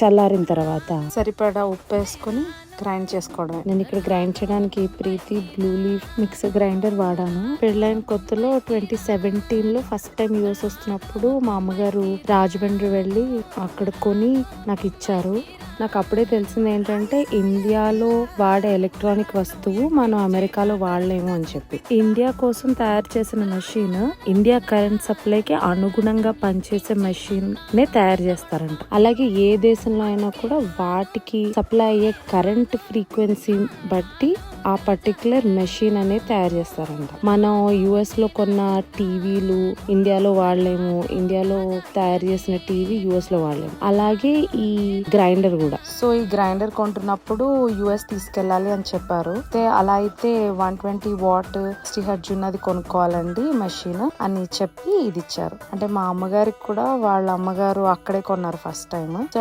చల్లారిన తర్వాత సరిపడా ఉప్పు వేసుకొని గ్రైండ్ చేసుకోవడం. నేను ఇక్కడ గ్రైండ్ చేయడానికి ప్రీతి బ్లూ లీఫ్ మిక్సర్ గ్రైండర్ వాడాను. పెళ్ళైన కొత్తలో 2017 ఫస్ట్ టైం యూఎస్ వస్తున్నప్పుడు మా అమ్మగారు రాజమండ్రి వెళ్ళి అక్కడ కొని నాకు ఇచ్చారు. నాకు అప్పుడే తెలిసింది ఏంటంటే ఇండియాలో వాడే ఎలక్ట్రానిక్ వస్తువు మనం అమెరికాలో వాడలేము అని చెప్పి. ఇండియా కోసం తయారు చేసిన మెషిన్ ఇండియా కరెంట్ సప్లైకి అనుగుణంగా పనిచేసే మెషిన్ నే తయారు చేస్తారంట. అలాగే ఏ దేశంలో అయినా కూడా వాటికి సప్లై అయ్యే కరెంట్ ఫ్రీక్వెన్సీ బట్టి ఆ పర్టికులర్ మెషిన్ అనేది తయారు చేస్తారంట. మనం యుఎస్ లో కొన్న టీవీలు ఇండియాలో వాడలేము, ఇండియాలో తయారు చేసిన టీవీ యుఎస్ లో వాడలేము. అలాగే ఈ గ్రైండర్ కూడా. సో ఈ గ్రైండర్ కొంటున్నప్పుడు యుఎస్ తీసుకెళ్లాలి అని చెప్పారు. అలా అయితే 120 వాట్ 60 హెర్ట్జ్ ఉన్నది కొనుక్కోవాలండి మెషిన్ అని చెప్పి ఇది ఇచ్చారు. అంటే మా అమ్మగారికి కూడా వాళ్ళ అమ్మగారు అక్కడే కొన్నారు ఫస్ట్ టైం. సో